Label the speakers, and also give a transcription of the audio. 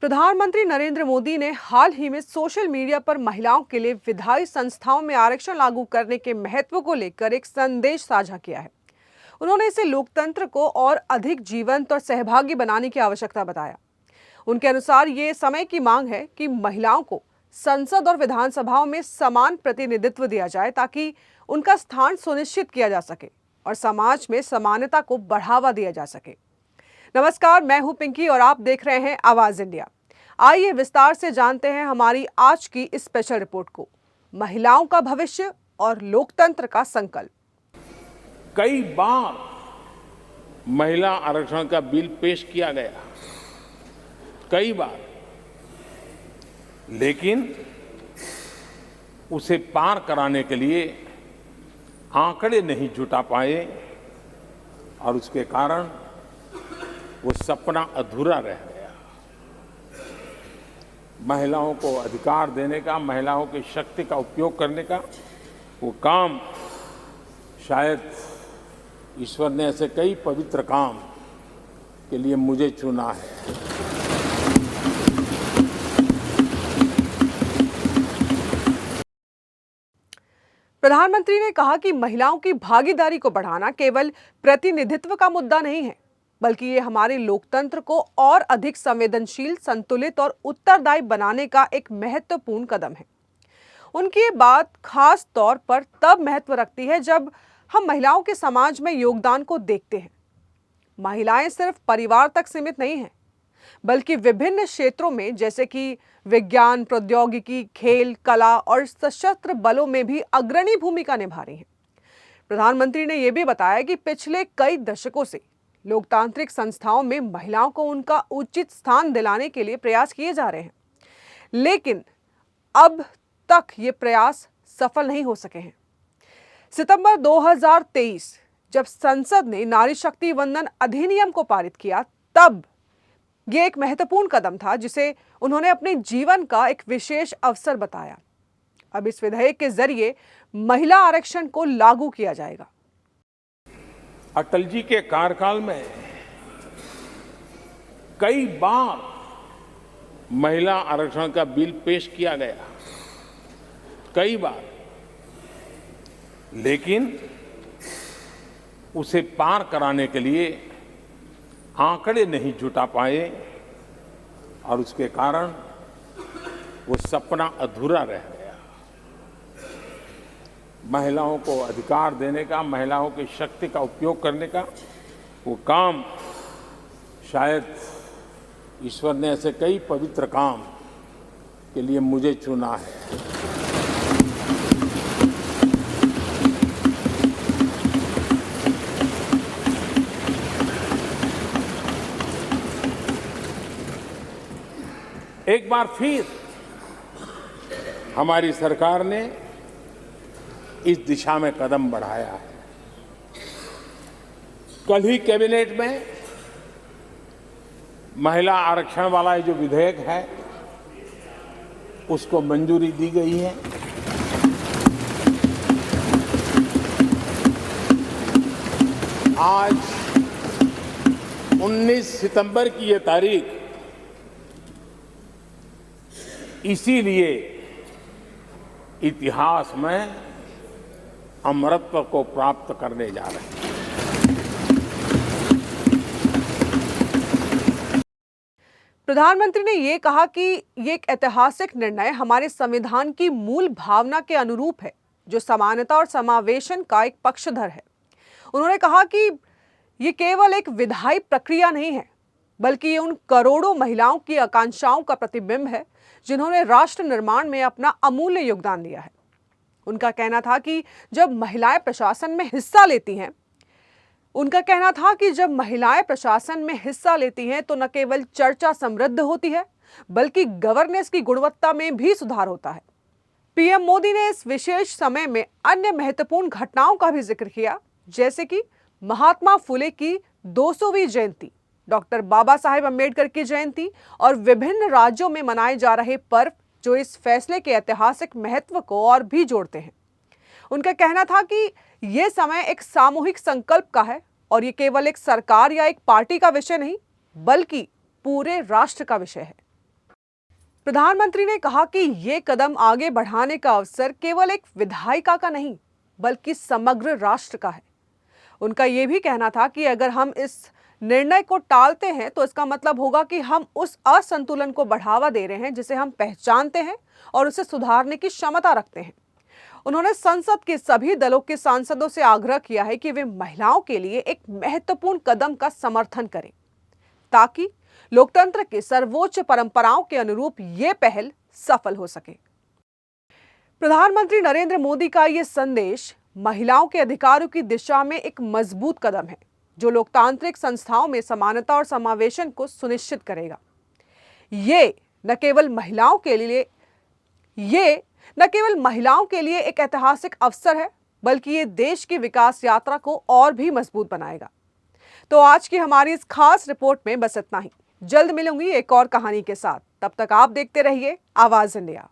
Speaker 1: प्रधानमंत्री नरेंद्र मोदी ने हाल ही में सोशल मीडिया पर महिलाओं के लिए विधायी संस्थाओं में आरक्षण लागू करने के महत्व को लेकर एक संदेश साझा किया है। उन्होंने इसे लोकतंत्र को और अधिक जीवंत और सहभागी बनाने की आवश्यकता बताया। उनके अनुसार ये समय की मांग है कि महिलाओं को संसद और विधानसभाओं में समान प्रतिनिधित्व दिया जाए ताकि उनका स्थान सुनिश्चित किया जा सके और समाज में समानता को बढ़ावा दिया जा सके। नमस्कार, मैं हूं पिंकी और आप देख रहे हैं आवाज इंडिया। आइए विस्तार से जानते हैं हमारी आज की इस स्पेशल रिपोर्ट को। महिलाओं का भविष्य और लोकतंत्र का संकल्प।
Speaker 2: कई बार महिला आरक्षण का बिल पेश किया गया, कई बार, लेकिन उसे पार कराने के लिए आंकड़े नहीं जुटा पाए और उसके कारण वो सपना अधूरा रह गया। महिलाओं को अधिकार देने का, महिलाओं की शक्ति का उपयोग करने का वो काम शायद ईश्वर ने ऐसे कई पवित्र काम के लिए मुझे चुना है।
Speaker 1: प्रधानमंत्री ने कहा कि महिलाओं की भागीदारी को बढ़ाना केवल प्रतिनिधित्व का मुद्दा नहीं है, बल्कि ये हमारे लोकतंत्र को और अधिक संवेदनशील, संतुलित और उत्तरदायी बनाने का एक महत्वपूर्ण कदम है। उनकी ये बात खास तौर पर तब महत्व रखती है जब हम महिलाओं के समाज में योगदान को देखते हैं। महिलाएं सिर्फ परिवार तक सीमित नहीं हैं, बल्कि विभिन्न क्षेत्रों में जैसे कि विज्ञान, प्रौद्योगिकी, खेल, कला और सशस्त्र बलों में भी अग्रणी भूमिका निभा रही हैं। प्रधानमंत्री ने यह भी बताया कि पिछले कई दशकों से लोकतांत्रिक संस्थाओं में महिलाओं को उनका उचित स्थान दिलाने के लिए प्रयास किए जा रहे हैं, लेकिन अब तक ये प्रयास सफल नहीं हो सके हैं। सितंबर 2023 जब संसद ने नारी शक्ति वंदन अधिनियम को पारित किया, तब ये एक महत्वपूर्ण कदम था जिसे उन्होंने अपने जीवन का एक विशेष अवसर बताया। अब इस विधेयक के जरिए महिला आरक्षण को लागू किया जाएगा।
Speaker 2: अटल जी के कार्यकाल में कई बार महिला आरक्षण का बिल पेश किया गया, कई बार, लेकिन उसे पार कराने के लिए आंकड़े नहीं जुटा पाए और उसके कारण वो सपना अधूरा रह गया। महिलाओं को अधिकार देने का, महिलाओं की शक्ति का उपयोग करने का वो काम शायद ईश्वर ने ऐसे कई पवित्र काम के लिए मुझे चुना है। एक बार फिर हमारी सरकार ने इस दिशा में कदम बढ़ाया है। कल ही कैबिनेट में महिला आरक्षण वाला जो विधेयक है उसको मंजूरी दी गई है। आज 19 सितंबर की ये तारीख इसीलिए इतिहास में अमरत्व को प्राप्त करने जा रहे हैं।
Speaker 1: प्रधानमंत्री ने यह कहा कि ये एक ऐतिहासिक निर्णय हमारे संविधान की मूल भावना के अनुरूप है, जो समानता और समावेशन का एक पक्षधर है। उन्होंने कहा कि ये केवल एक विधायी प्रक्रिया नहीं है, बल्कि ये उन करोड़ों महिलाओं की आकांक्षाओं का प्रतिबिंब है जिन्होंने राष्ट्र निर्माण में अपना अमूल्य योगदान दिया है। उनका कहना था कि जब महिलाएं प्रशासन में हिस्सा लेती हैं तो न केवल चर्चा समृद्ध होती है, बल्कि गवर्नेंस की गुणवत्ता में भी सुधार होता है। पीएम मोदी ने इस विशेष समय में अन्य महत्वपूर्ण घटनाओं का भी जिक्र किया, जैसे कि महात्मा फुले की 200वीं जयंती, डॉक्टर बाबा साहेब अम्बेडकर की जयंती और विभिन्न राज्यों में मनाए जा रहे पर्व जो इस फैसले के ऐतिहासिक महत्व को और भी जोड़ते हैं। उनका कहना था कि यह समय एक सामूहिक संकल्प का है और ये केवल एक सरकार या एक पार्टी का विषय नहीं, बल्कि पूरे राष्ट्र का विषय है। प्रधानमंत्री ने कहा कि ये कदम आगे बढ़ाने का अवसर केवल एक विधायिका का नहीं, बल्कि समग्र राष्ट्र का है। उनका यह भी कहना था कि अगर हम इस निर्णय को टालते हैं तो इसका मतलब होगा कि हम उस असंतुलन को बढ़ावा दे रहे हैं जिसे हम पहचानते हैं और उसे सुधारने की क्षमता रखते हैं। उन्होंने संसद के सभी दलों के सांसदों से आग्रह किया है कि वे महिलाओं के लिए एक महत्वपूर्ण कदम का समर्थन करें, ताकि लोकतंत्र के सर्वोच्च परंपराओं के अनुरूप ये पहल सफल हो सके। प्रधानमंत्री नरेंद्र मोदी का ये संदेश महिलाओं के अधिकारों की दिशा में एक मजबूत कदम है, जो लोकतांत्रिक संस्थाओं में समानता और समावेशन को सुनिश्चित करेगा। ये न केवल महिलाओं के लिए एक ऐतिहासिक अवसर है, बल्कि ये देश की विकास यात्रा को और भी मजबूत बनाएगा। तो आज की हमारी इस खास रिपोर्ट में बस इतना ही। जल्द मिलूंगी एक और कहानी के साथ। तब तक आप देखते रहिए आवाज इंडिया।